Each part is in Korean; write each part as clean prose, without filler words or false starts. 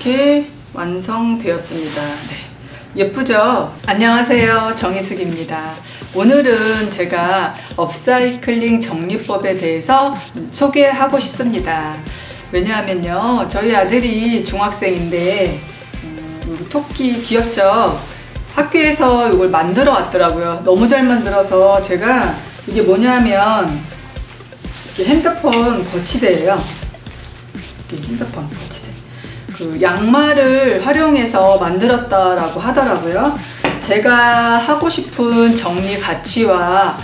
이렇게 완성되었습니다. 네. 예쁘죠? 안녕하세요, 정희숙입니다. 오늘은 제가 업사이클링 정리법에 대해서 소개하고 싶습니다. 왜냐하면요, 저희 아들이 중학생인데 토끼 귀엽죠? 학교에서 이걸 만들어 왔더라고요. 너무 잘 만들어서 제가 이게 뭐냐면 이게 핸드폰 거치대예요. 이게 핸드폰 거치대. 그 양말을 활용해서 만들었다라고 하더라고요. 제가 하고 싶은 정리 가치와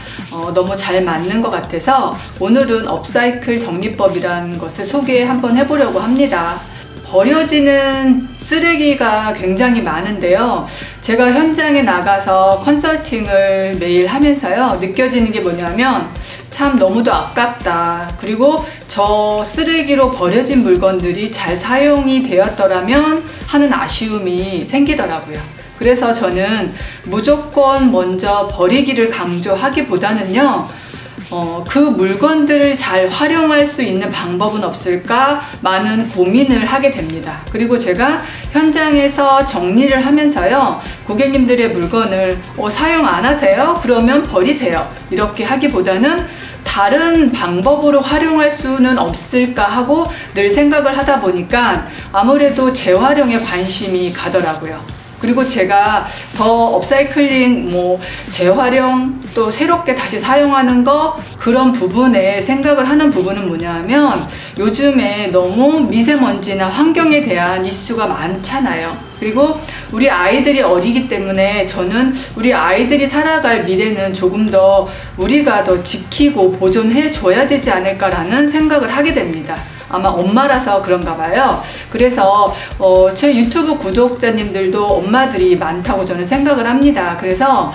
너무 잘 맞는 것 같아서 오늘은 업사이클 정리법이라는 것을 소개 한번 해보려고 합니다. 버려지는 쓰레기가 굉장히 많은데요. 제가 현장에 나가서 컨설팅을 매일 하면서요, 느껴지는 게 뭐냐면 참 너무도 아깝다. 그리고 저 쓰레기로 버려진 물건들이 잘 사용이 되었더라면 하는 아쉬움이 생기더라고요. 그래서 저는 무조건 먼저 버리기를 강조하기보다는요, 그 물건들을 잘 활용할 수 있는 방법은 없을까 많은 고민을 하게 됩니다. 그리고 제가 현장에서 정리를 하면서요, 고객님들의 물건을 사용 안 하세요? 그러면 버리세요. 이렇게 하기보다는 다른 방법으로 활용할 수는 없을까 하고 늘 생각을 하다 보니까 아무래도 재활용에 관심이 가더라고요. 그리고 제가 더 업사이클링, 재활용, 또 새롭게 다시 사용하는 거, 그런 부분에 생각을 하는 부분은 뭐냐면 요즘에 너무 미세먼지나 환경에 대한 이슈가 많잖아요. 그리고 우리 아이들이 어리기 때문에 저는 우리 아이들이 살아갈 미래는 조금 더 우리가 더 지키고 보존해 줘야 되지 않을까라는 생각을 하게 됩니다. 아마 엄마라서 그런가 봐요. 그래서 제 유튜브 구독자님들도 엄마들이 많다고 저는 생각을 합니다. 그래서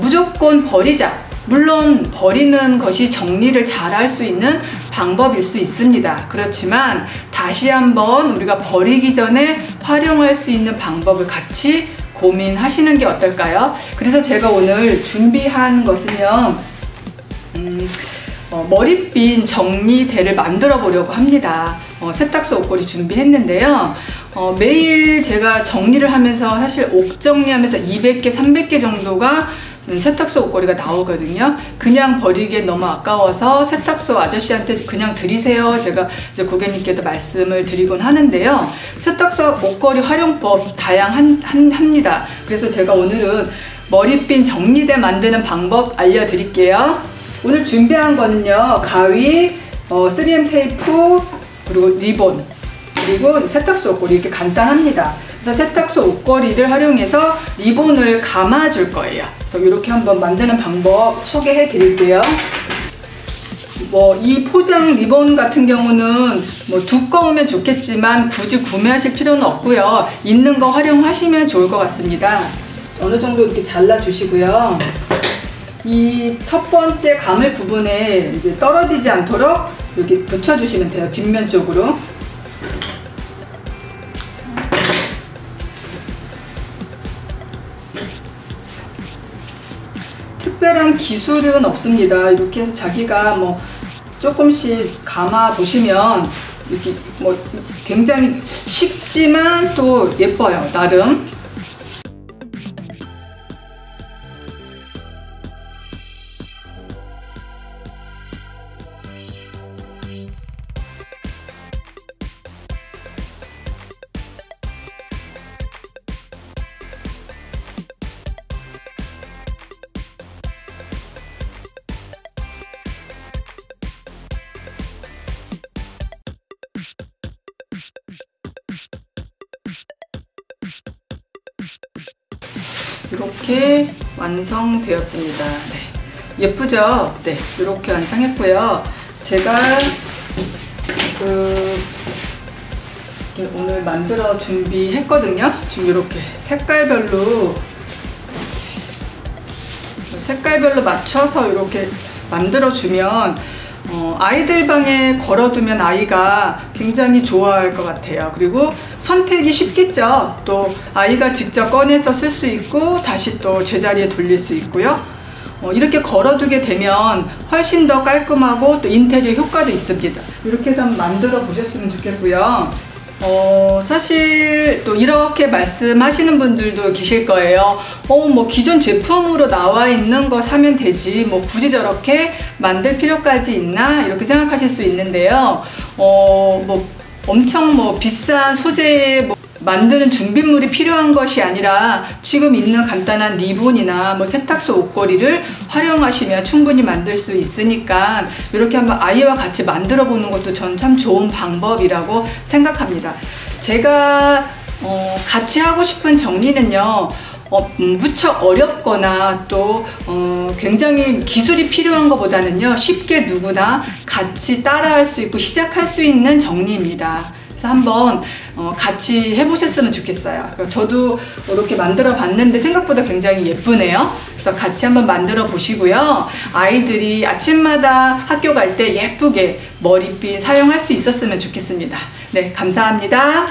무조건 버리자. 물론 버리는 것이 정리를 잘 할 수 있는 방법일 수 있습니다. 그렇지만 다시 한번 우리가 버리기 전에 활용할 수 있는 방법을 같이 고민하시는 게 어떨까요? 그래서 제가 오늘 준비한 것은요, 머리핀 정리대를 만들어 보려고 합니다. 세탁소 옷걸이 준비했는데요. 매일 제가 정리를 하면서 사실 옷 정리하면서 200개, 300개 정도가 세탁소 옷걸이가 나오거든요. 그냥 버리기엔 너무 아까워서 세탁소 아저씨한테 그냥 드리세요. 제가 이제 고객님께도 말씀을 드리곤 하는데요. 세탁소 옷걸이 활용법 다양합니다. 그래서 제가 오늘은 머리핀 정리대 만드는 방법 알려드릴게요. 오늘 준비한 거는요, 가위, 3M 테이프, 그리고 리본, 그리고 세탁소 옷걸이, 이렇게 간단합니다. 그래서 세탁소 옷걸이를 활용해서 리본을 감아줄 거예요. 그래서 이렇게 한번 만드는 방법 소개해 드릴게요. 이 포장 리본 같은 경우는 두꺼우면 좋겠지만 굳이 구매하실 필요는 없고요. 있는 거 활용하시면 좋을 것 같습니다. 어느 정도 이렇게 잘라 주시고요. 이 첫 번째 감을 부분에 이제 떨어지지 않도록 이렇게 붙여주시면 돼요. 뒷면 쪽으로. 특별한 기술은 없습니다. 이렇게 해서 자기가 조금씩 감아 보시면 이렇게 굉장히 쉽지만 또 예뻐요. 나름. 이렇게 완성되었습니다. 네. 예쁘죠? 네, 이렇게 완성했고요. 제가 오늘 만들어 준비했거든요. 지금 이렇게 색깔별로 맞춰서 이렇게 만들어주면 아이들 방에 걸어두면 아이가 굉장히 좋아할 것 같아요. 그리고 선택이 쉽겠죠. 또 아이가 직접 꺼내서 쓸 수 있고 다시 또 제자리에 돌릴 수 있고요. 이렇게 걸어두게 되면 훨씬 더 깔끔하고 또 인테리어 효과도 있습니다. 이렇게 해서 한번 만들어 보셨으면 좋겠고요. 사실 또 이렇게 말씀하시는 분들도 계실 거예요. 뭐 기존 제품으로 나와 있는 거 사면 되지, 뭐 굳이 저렇게 만들 필요까지 있나? 이렇게 생각하실 수 있는데요. 뭐 엄청 뭐 비싼 소재의 만드는 준비물이 필요한 것이 아니라 지금 있는 간단한 리본이나 뭐 세탁소 옷걸이를 활용하시면 충분히 만들 수 있으니까 이렇게 한번 아이와 같이 만들어 보는 것도 전 참 좋은 방법이라고 생각합니다. 제가 같이 하고 싶은 정리는요, 무척 어렵거나 또 굉장히 기술이 필요한 것보다는요, 쉽게 누구나 같이 따라할 수 있고 시작할 수 있는 정리입니다. 그래서 한번 같이 해보셨으면 좋겠어요. 저도 이렇게 만들어 봤는데 생각보다 굉장히 예쁘네요. 그래서 같이 한번 만들어 보시고요. 아이들이 아침마다 학교 갈 때 예쁘게 머리핀 사용할 수 있었으면 좋겠습니다. 네, 감사합니다.